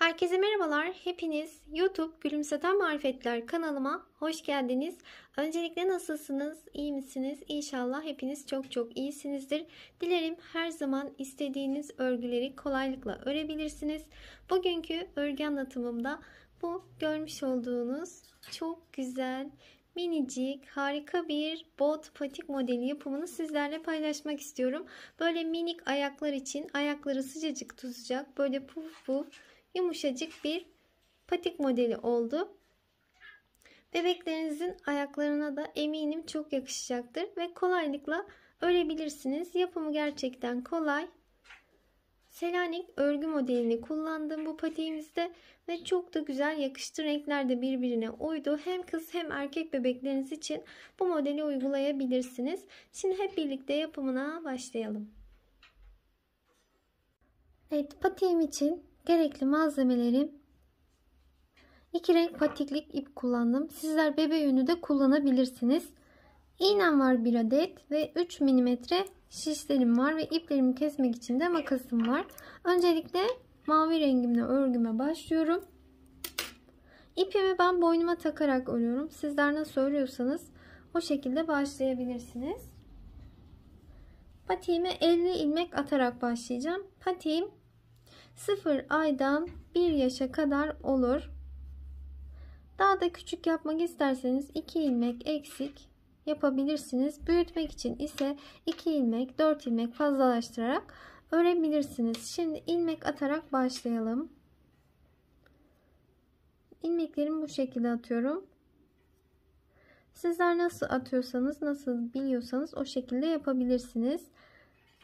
Herkese merhabalar. Hepiniz YouTube Gülümseten Marifetler kanalıma hoş geldiniz. Öncelikle nasılsınız? İyi misiniz? İnşallah hepiniz çok iyisinizdir. Dilerim her zaman istediğiniz örgüleri kolaylıkla örebilirsiniz. Bugünkü örgü anlatımımda bu görmüş olduğunuz çok güzel, minicik, harika bir bot patik modeli yapımını sizlerle paylaşmak istiyorum. Böyle minik ayaklar için ayakları sıcacık tutacak, böyle puf puf yumuşacık bir patik modeli oldu. Bebeklerinizin ayaklarına da eminim çok yakışacaktır ve kolaylıkla örebilirsiniz. Yapımı gerçekten kolay. Selanik örgü modelini kullandım bu patiğimizde ve çok da güzel yakıştı. Renkler de birbirine uydu. Hem kız hem erkek bebekleriniz için bu modeli uygulayabilirsiniz. Şimdi hep birlikte yapımına başlayalım. Evet, patiğim için gerekli malzemelerim: 2 renk patiklik ip kullandım. Sizler bebe yünü de kullanabilirsiniz. İğnem var 1 adet ve 3 mm şişlerim var ve iplerimi kesmek için de makasım var. Öncelikle mavi rengimle örgüme başlıyorum. İpimi ben boynuma takarak örüyorum. Sizler nasıl örüyorsanız o şekilde başlayabilirsiniz. Patiğime 50 ilmek atarak başlayacağım. Patiğim 0 aydan 1 yaşa kadar olur. Daha da küçük yapmak isterseniz 2 ilmek eksik yapabilirsiniz. Büyütmek için ise 2 ilmek 4 ilmek fazlalaştırarak örebilirsiniz. Şimdi ilmek atarak başlayalım. İlmeklerimi bu şekilde atıyorum. Sizler nasıl atıyorsanız, nasıl biliyorsanız o şekilde yapabilirsiniz.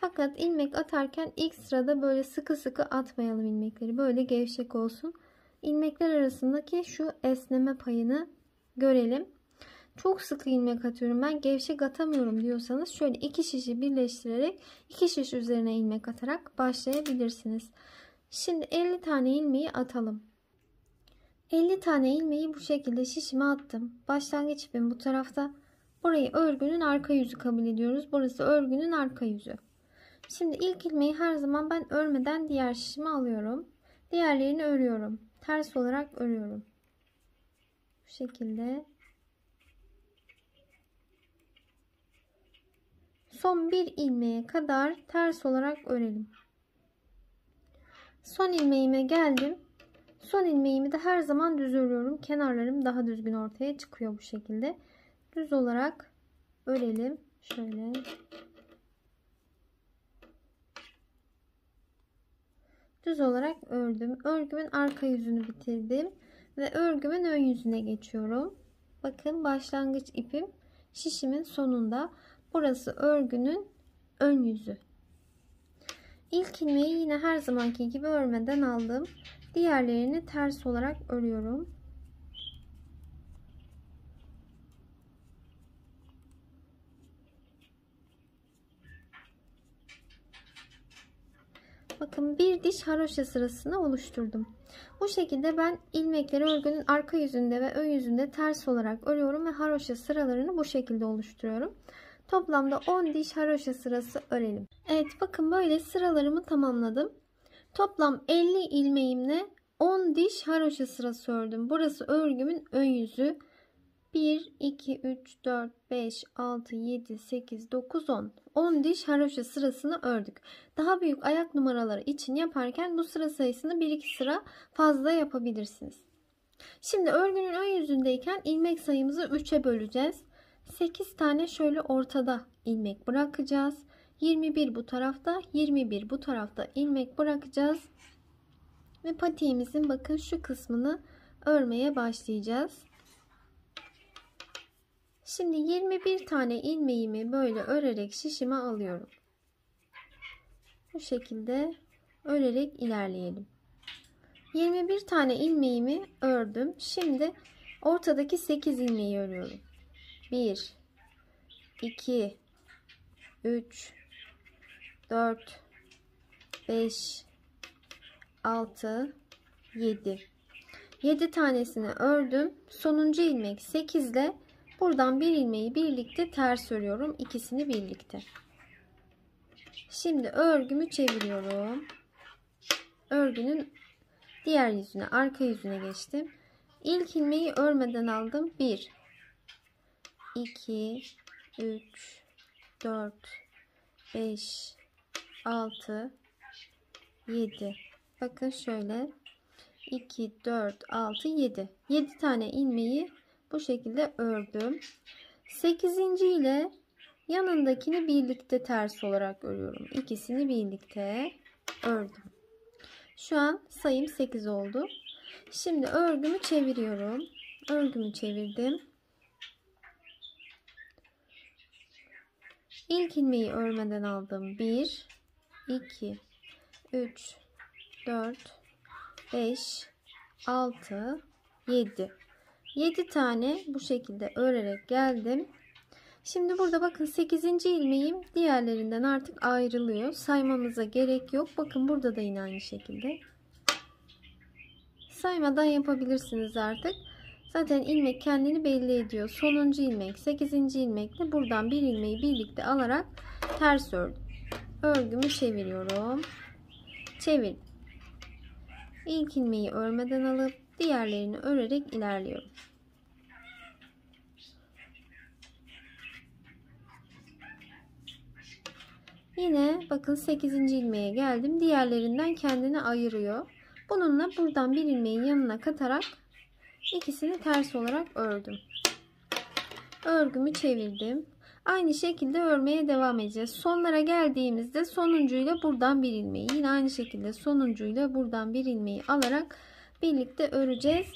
Fakat ilmek atarken ilk sırada böyle sıkı sıkı atmayalım ilmekleri. Böyle gevşek olsun. İlmekler arasındaki şu esneme payını görelim. Çok sıkı ilmek atıyorum ben, gevşek atamıyorum diyorsanız şöyle 2 şişi birleştirerek 2 şiş üzerine ilmek atarak başlayabilirsiniz. Şimdi 50 tane ilmeği atalım. 50 tane ilmeği bu şekilde şişime attım. Başlangıç ipim bu tarafta. Burayı örgünün arka yüzü kabul ediyoruz. Burası örgünün arka yüzü. Şimdi ilk ilmeği her zaman ben örmeden diğer şişime alıyorum. Diğerlerini örüyorum. Ters olarak örüyorum. Bu şekilde. Son bir ilmeğe kadar ters olarak örelim. Son ilmeğime geldim. Son ilmeğimi de her zaman düz örüyorum. Kenarlarım daha düzgün ortaya çıkıyor bu şekilde. Düz olarak örelim. Şöyle. Düz olarak ördüm. Örgümün arka yüzünü bitirdim ve örgümün ön yüzüne geçiyorum. Bakın, başlangıç ipim şişimin sonunda. Burası örgünün ön yüzü. İlk ilmeği yine her zamanki gibi örmeden aldım. Diğerlerini ters olarak örüyorum. Bakın, bir diş haroşa sırasını oluşturdum. Bu şekilde ben ilmekleri örgünün arka yüzünde ve ön yüzünde ters olarak örüyorum ve haroşa sıralarını bu şekilde oluşturuyorum. Toplamda 10 diş haroşa sırası örelim. Evet, bakın böyle sıralarımı tamamladım. Toplam 50 ilmeğimle 10 diş haroşa sırası ördüm. Burası örgümün ön yüzü. 1, 2, 3, 4, 5, 6, 7, 8, 9, 10. 10 diş haroşa sırasını ördük. Daha büyük ayak numaraları için yaparken bu sıra sayısını 1-2 sıra fazla yapabilirsiniz. Şimdi örgünün ön yüzündeyken ilmek sayımızı 3'e böleceğiz. 8 tane şöyle ortada ilmek bırakacağız. 21 bu tarafta, 21 bu tarafta ilmek bırakacağız. Ve patiğimizin bakın şu kısmını örmeye başlayacağız. Şimdi 21 tane ilmeğimi böyle örerek şişime alıyorum. Bu şekilde örerek ilerleyelim. 21 tane ilmeğimi ördüm. Şimdi ortadaki 8 ilmeği örüyorum. 1, 2, 3, 4, 5, 6, 7. 7 tanesini ördüm. Sonuncu ilmek 8 ile buradan bir ilmeği birlikte ters örüyorum. İkisini birlikte. Şimdi örgümü çeviriyorum. Örgünün Diğer yüzüne, arka yüzüne geçtim. İlk ilmeği örmeden aldım. 1 2 3 4 5 6 7. Bakın şöyle 2 4 6 7. 7 tane ilmeği bu şekilde ördüm. 8. ile yanındakini birlikte ters olarak örüyorum. İkisini birlikte ördüm. Şu an sayım 8 oldu. Şimdi örgümü çeviriyorum. Örgümü çevirdim. İlk ilmeği örmeden aldım. 1 2 3 4 5 6 7. 7 tane bu şekilde örerek geldim. Şimdi burada bakın 8. ilmeğim diğerlerinden artık ayrılıyor. Saymamıza gerek yok. Bakın burada da yine aynı şekilde. Saymadan yapabilirsiniz artık. Zaten ilmek kendini belli ediyor. Sonuncu ilmek 8. ilmekle buradan bir ilmeği birlikte alarak ters ördüm. Örgümü çeviriyorum. Çevir. İlk ilmeği örmeden alıp diğerlerini örerek ilerliyorum. Yine bakın 8. ilmeğe geldim. Diğerlerinden kendini ayırıyor. Bununla buradan bir ilmeğin yanına katarak ikisini ters olarak ördüm. Örgümü çevirdim. Aynı şekilde örmeye devam edeceğiz. Sonlara geldiğimizde sonuncuyla buradan bir ilmeği, yine aynı şekilde sonuncuyla buradan bir ilmeği alarak birlikte öreceğiz.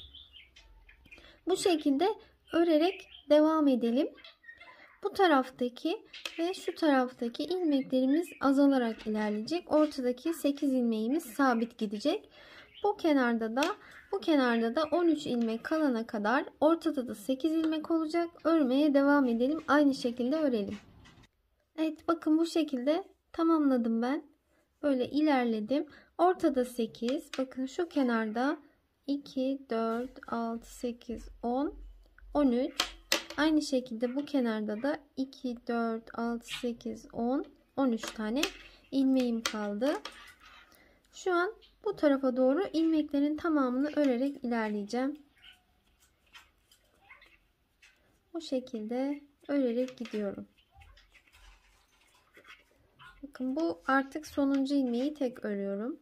Bu şekilde örerek devam edelim. Bu taraftaki ve şu taraftaki ilmeklerimiz azalarak ilerleyecek. Ortadaki 8 ilmeğimiz sabit gidecek. Bu kenarda da 13 ilmek kalana kadar ortada da 8 ilmek olacak. Örmeye devam edelim. Aynı şekilde örelim. Evet, bakın bu şekilde tamamladım ben. Böyle ilerledim. Ortada 8. Bakın şu kenarda 2, 4, 6, 8, 10, 13. Aynı şekilde bu kenarda da 2, 4, 6, 8, 10, 13 tane ilmeğim kaldı. Şu an bu tarafa doğru ilmeklerin tamamını örerek ilerleyeceğim. Bu şekilde örerek gidiyorum. Bakın bu artık sonuncu ilmeği tek örüyorum.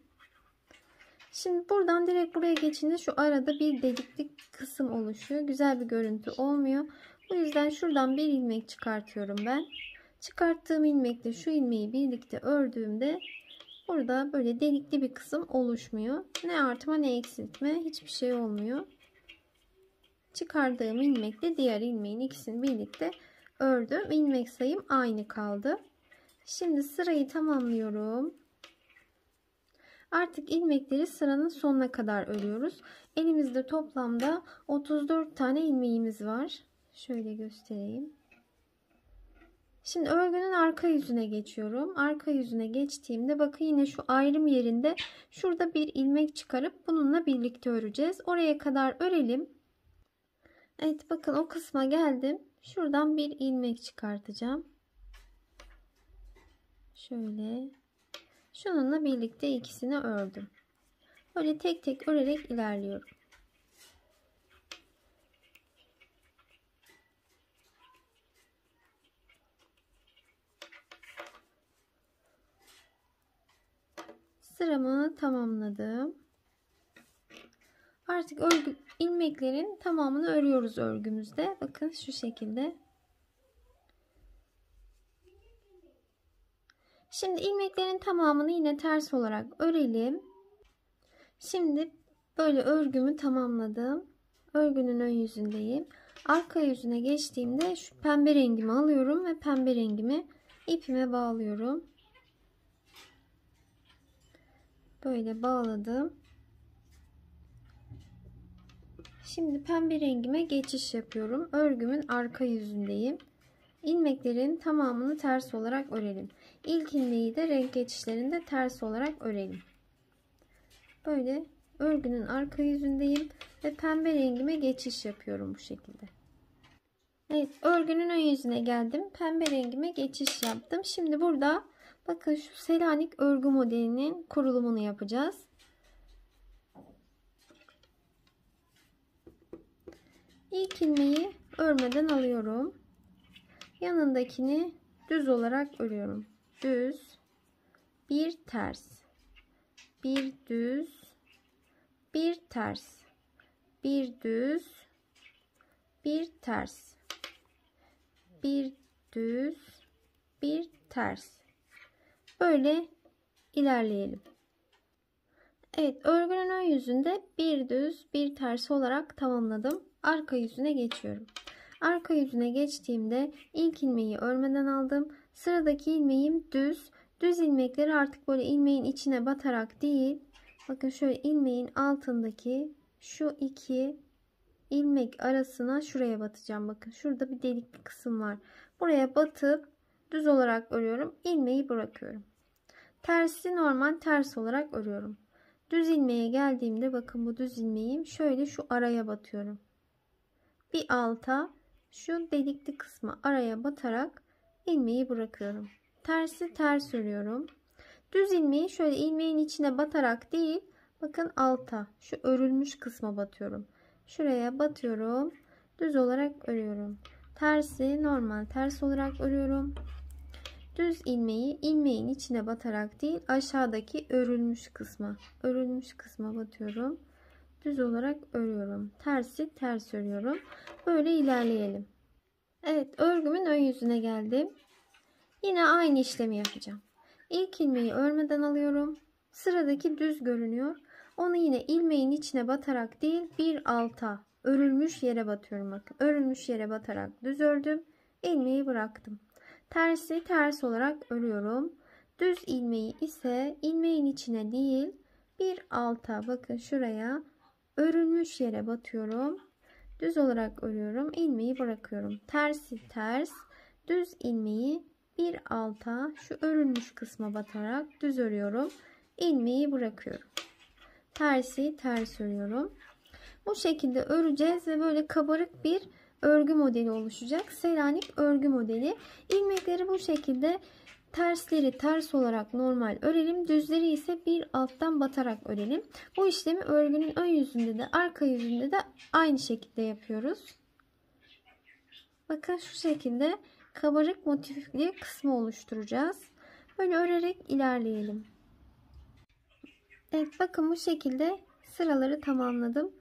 Şimdi buradan direkt buraya geçince şu arada bir deliklik kısım oluşuyor. Güzel bir görüntü olmuyor. Bu yüzden şuradan bir ilmek çıkartıyorum ben. Çıkarttığım ilmekle şu ilmeği birlikte ördüğümde burada böyle delikli bir kısım oluşmuyor. Ne artma ne eksiltme, hiçbir şey olmuyor. Çıkardığım ilmekle diğer ilmeğin ikisini birlikte ördüm. İlmek sayım aynı kaldı. Şimdi sırayı tamamlıyorum. Artık ilmekleri sıranın sonuna kadar örüyoruz. Elimizde toplamda 34 tane ilmeğimiz var. Şöyle göstereyim. Şimdi örgünün arka yüzüne geçiyorum. Arka yüzüne geçtiğimde bakın yine şu ayrım yerinde şurada bir ilmek çıkarıp bununla birlikte öreceğiz. Oraya kadar örelim. Evet, bakın o kısma geldim. Şuradan bir ilmek çıkartacağım. Şöyle. Şununla birlikte ikisini ördüm. Böyle tek tek örerek ilerliyorum. Sıramı tamamladım. Artık ilmeklerin tamamını örüyoruz örgümüzde. Bakın şu şekilde. Şimdi ilmeklerin tamamını yine ters olarak örelim. Şimdi böyle örgümü tamamladım. Örgünün ön yüzündeyim. Arka yüzüne geçtiğimde şu pembe rengimi alıyorum ve pembe rengimi ipime bağlıyorum. Böyle bağladım. Şimdi pembe rengime geçiş yapıyorum. Örgümün arka yüzündeyim. İlmeklerin tamamını ters olarak örelim. İlk ilmeği de renk geçişlerinde ters olarak örelim. Böyle örgünün arka yüzündeyim ve pembe rengime geçiş yapıyorum bu şekilde. Evet, örgünün ön yüzüne geldim. Pembe rengime geçiş yaptım. Şimdi burada bakın şu Selanik örgü modelinin kurulumunu yapacağız. İlk ilmeği örmeden alıyorum. Yanındakini düz olarak örüyorum. Düz, bir ters, bir düz, bir ters, bir düz, bir ters, bir düz, bir ters. Böyle ilerleyelim. Evet, örgünün ön yüzünde bir düz, bir ters olarak tamamladım. Arka yüzüne geçiyorum. Arka yüzüne geçtiğimde ilk ilmeği örmeden aldım. Sıradaki ilmeğim düz. Düz ilmekleri artık böyle ilmeğin içine batarak değil. Bakın şöyle ilmeğin altındaki şu iki ilmek arasına şuraya batacağım. Bakın şurada bir delikli kısım var. Buraya batıp düz olarak örüyorum. İlmeği bırakıyorum. Tersi normal ters olarak örüyorum. Düz ilmeğe geldiğimde bakın bu düz ilmeğim şöyle şu araya batıyorum. Bir alta şu delikli kısmı araya batarak ilmeği bırakıyorum. Tersi ters örüyorum. Düz ilmeği şöyle ilmeğin içine batarak değil, bakın alta şu örülmüş kısma batıyorum. Şuraya batıyorum. Düz olarak örüyorum. Tersi normal ters olarak örüyorum. Düz ilmeği ilmeğin içine batarak değil, aşağıdaki örülmüş kısma batıyorum. Düz olarak örüyorum. Tersi ters örüyorum. Böyle ilerleyelim. Evet, örgümün ön yüzüne geldim. Yine aynı işlemi yapacağım. İlk ilmeği örmeden alıyorum. Sıradaki düz görünüyor. Onu yine ilmeğin içine batarak değil, bir alta örülmüş yere batıyorum. Bakın örülmüş yere batarak düz ördüm. İlmeği bıraktım. Tersi ters olarak örüyorum. Düz ilmeği ise ilmeğin içine değil, bir alta, bakın şuraya örülmüş yere batıyorum. Düz olarak örüyorum. İlmeği bırakıyorum. Tersi ters, düz ilmeği bir alta şu örülmüş kısma batarak düz örüyorum. İlmeği bırakıyorum. Tersi ters örüyorum. Bu şekilde öreceğiz ve böyle kabarık bir örgü modeli oluşacak. Selanik örgü modeli. İlmekleri bu şekilde tersleri ters olarak normal örelim. Düzleri ise bir alttan batarak örelim. Bu işlemi örgünün ön yüzünde de arka yüzünde de aynı şekilde yapıyoruz. Bakın şu şekilde kabarık motifli kısmı oluşturacağız. Böyle örerek ilerleyelim. Evet, bakın bu şekilde sıraları tamamladım.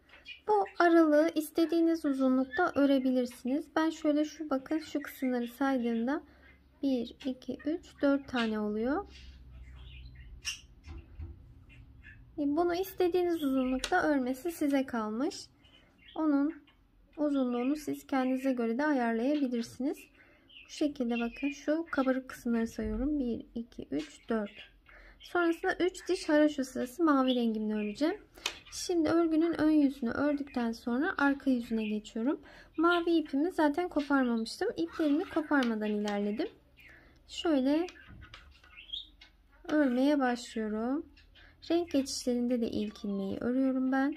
Bu aralığı istediğiniz uzunlukta örebilirsiniz. Ben şöyle bakın şu kısımları saydığımda 1, 2, 3, 4 tane oluyor. Bunu istediğiniz uzunlukta örmesi size kalmış. Onun uzunluğunu siz kendinize göre de ayarlayabilirsiniz. Bu şekilde bakın şu kabarık kısımları sayıyorum. 1, 2, 3, 4. Sonrasında 3 diş haroşa sırası mavi rengimle öreceğim. Şimdi örgünün ön yüzünü ördükten sonra arka yüzüne geçiyorum. Mavi ipimi zaten koparmamıştım. İplerimi koparmadan ilerledim. Şöyle örmeye başlıyorum. Renk geçişlerinde de ilk ilmeği örüyorum ben.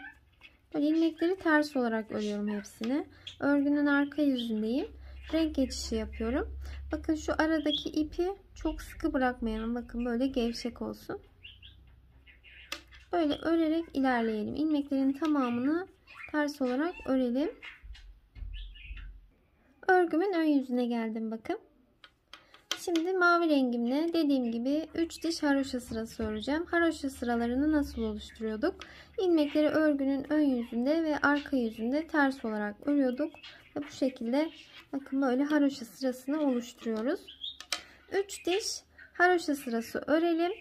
Böyle ilmekleri ters olarak örüyorum hepsini. Örgünün arka yüzündeyim. Renk geçişi yapıyorum. Bakın şu aradaki ipi çok sıkı bırakmayalım. Bakın böyle gevşek olsun. Böyle örerek ilerleyelim. İlmeklerin tamamını ters olarak örelim. Örgümün ön yüzüne geldim bakın. Şimdi mavi rengimle dediğim gibi 3 diş haroşa sırası öreceğim. Haroşa sıralarını nasıl oluşturuyorduk? İlmekleri örgünün ön yüzünde ve arka yüzünde ters olarak örüyorduk. Ve bu şekilde bakın böyle haroşa sırasını oluşturuyoruz. 3 diş haroşa sırası örelim.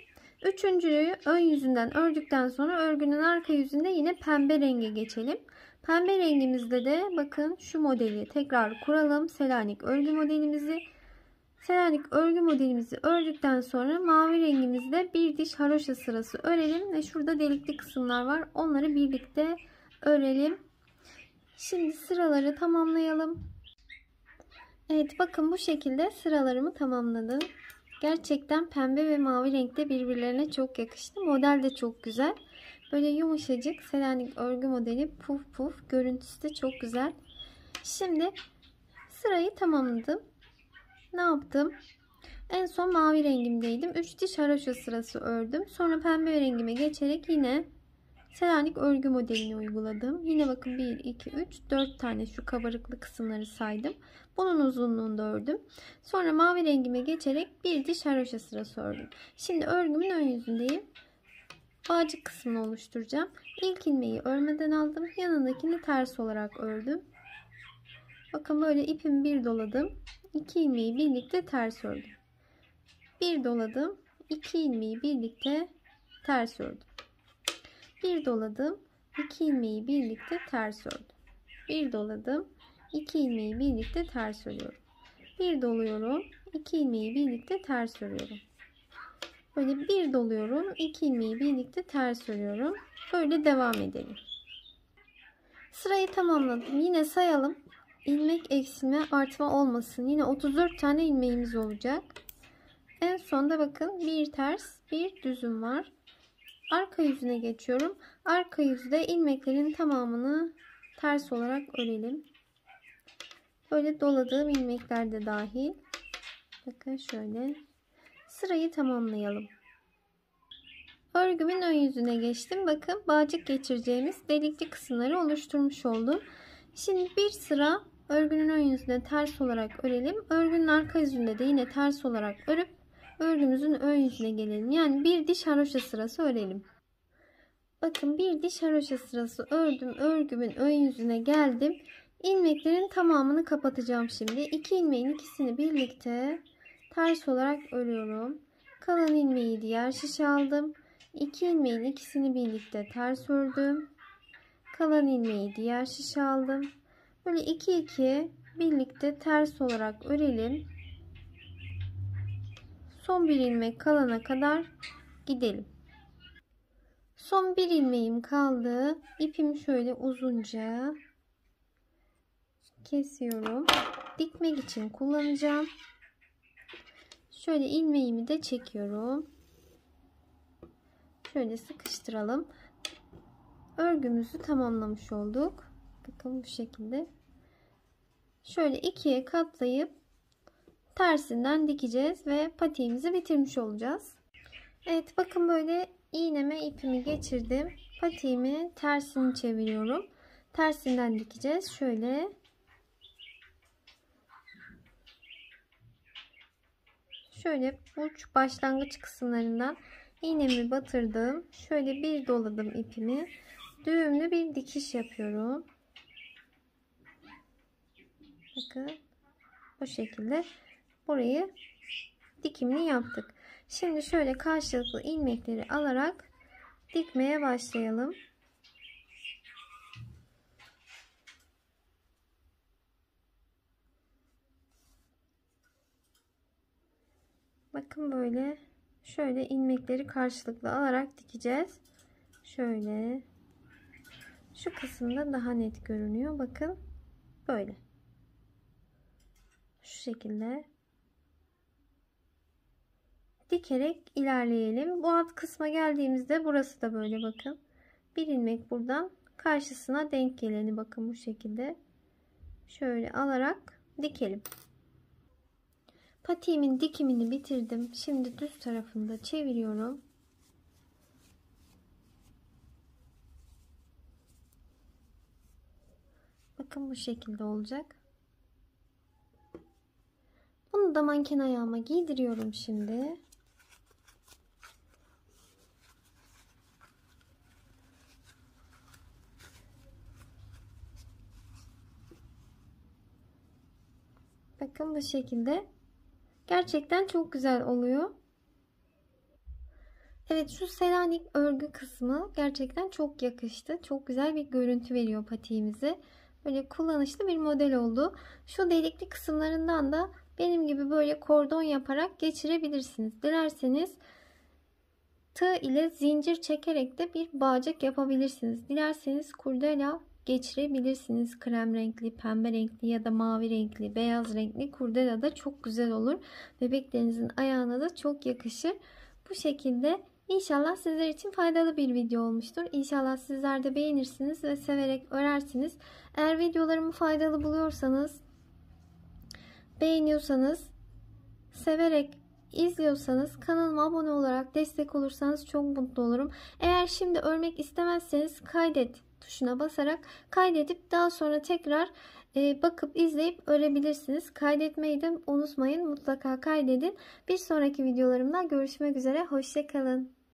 Üçüncüyü ön yüzünden ördükten sonra örgünün arka yüzünde yine pembe renge geçelim. Pembe rengimizde de bakın şu modeli tekrar kuralım. Selanik örgü modelimizi. Selanik örgü modelimizi ördükten sonra mavi rengimizde bir diş haroşa sırası örelim ve şurada delikli kısımlar var. Onları birlikte örelim. Şimdi sıraları tamamlayalım. Evet, bakın bu şekilde sıralarımı tamamladım. Gerçekten pembe ve mavi renkte birbirlerine çok yakıştı. Model de çok güzel. Böyle yumuşacık Selanik örgü modeli, puf puf, görüntüsü de çok güzel. Şimdi sırayı tamamladım. Ne yaptım? En son mavi rengimdeydim. 3 diş haroşa sırası ördüm. Sonra pembe rengime geçerek yine Selanik örgü modelini uyguladım. Yine bakın 1, 2, 3, 4 tane şu kabarıklı kısımları saydım. Bunun uzunluğunda ördüm. Sonra mavi rengime geçerek bir diş haroşa sırası ördüm. Şimdi örgümün ön yüzündeyim. Bağcık kısmını oluşturacağım. İlk ilmeği örmeden aldım. Yanındakini ters olarak ördüm. Bakın böyle ipimi bir doladım. 2 ilmeği birlikte ters ördüm. Bir doladım. 2 ilmeği birlikte ters ördüm. Bir doladım. 2 ilmeği birlikte ters ördüm. Bir doladım. 2 ilmeği birlikte ters örüyorum. Bir doluyorum. 2 ilmeği birlikte ters örüyorum. Böyle bir doluyorum. 2 ilmeği birlikte ters örüyorum. Böyle devam edelim. Sırayı tamamladım. Yine sayalım. İlmek eksilme artma olmasın. Yine 34 tane ilmeğimiz olacak. En sonda bakın bir ters bir düzüm var. Arka yüzüne geçiyorum. Arka yüzde ilmeklerin tamamını ters olarak örelim. Böyle doladığım ilmekler de dahil. Bakın şöyle. Sırayı tamamlayalım. Örgümün ön yüzüne geçtim. Bakın bağcık geçireceğimiz delikli kısımları oluşturmuş oldum. Şimdi bir sıra örgünün ön yüzüne ters olarak örelim. Örgünün arka yüzünde de yine ters olarak örüp örgümüzün ön yüzüne gelelim. Yani bir diş haroşa sırası örelim. Bakın bir diş haroşa sırası ördüm. Örgümün ön yüzüne geldim. İlmeklerin tamamını kapatacağım şimdi. 2 ilmeğin ikisini birlikte ters olarak örüyorum. Kalan ilmeği diğer şişe aldım. 2 ilmeğin ikisini birlikte ters ördüm. Kalan ilmeği diğer şişe aldım. Böyle 2 birlikte ters olarak örelim. Son bir ilmek kalana kadar gidelim. Son bir ilmeğim kaldı. İpimi şöyle uzunca kesiyorum. Dikmek için kullanacağım. Şöyle ilmeğimi de çekiyorum. Şöyle sıkıştıralım. Örgümüzü tamamlamış olduk. Bakın bu şekilde. Şöyle ikiye katlayıp tersinden dikeceğiz ve patiğimizi bitirmiş olacağız. Evet bakın böyle iğneme ipimi geçirdim. Patiğimi tersini çeviriyorum. Tersinden dikeceğiz. Şöyle uç başlangıç kısımlarından iğnemi batırdım. Şöyle bir doladım ipimi. Düğümlü bir dikiş yapıyorum. Bakın bu şekilde burayı dikimini yaptık. Şimdi şöyle karşılıklı ilmekleri alarak dikmeye başlayalım. Bakın böyle şöyle ilmekleri karşılıklı alarak dikeceğiz. Şöyle şu kısımda daha net görünüyor. Bakın böyle. Şu şekilde dikerek ilerleyelim. Bu alt kısma geldiğimizde burası da böyle bakın. Bir ilmek buradan karşısına denk geleni bakın bu şekilde. Şöyle alarak dikelim. Patiğimin dikimini bitirdim. Şimdi düz tarafında çeviriyorum. Bakın bu şekilde olacak. Bunu da manken ayağıma giydiriyorum şimdi. Bakın bu şekilde. Gerçekten çok güzel oluyor. Evet şu Selanik örgü kısmı gerçekten çok yakıştı. Çok güzel bir görüntü veriyor patiğimize. Böyle kullanışlı bir model oldu. Şu delikli kısımlarından da benim gibi böyle kordon yaparak geçirebilirsiniz. Dilerseniz tığ ile zincir çekerek de bir bağcık yapabilirsiniz. Dilerseniz kurdela geçirebilirsiniz. Krem renkli, pembe renkli ya da mavi renkli, beyaz renkli kurdela da çok güzel olur. Bebeklerinizin ayağına da çok yakışır. Bu şekilde İnşallah sizler için faydalı bir video olmuştur. İnşallah sizler de beğenirsiniz ve severek örersiniz. Eğer videolarımı faydalı buluyorsanız, beğeniyorsanız, severek izliyorsanız kanalıma abone olarak destek olursanız çok mutlu olurum. Eğer şimdi örmek istemezseniz kaydet tuşuna basarak kaydedip daha sonra tekrar bakıp izleyip örebilirsiniz. Kaydetmeyi de unutmayın. Mutlaka kaydedin. Bir sonraki videolarımda görüşmek üzere. Hoşça kalın.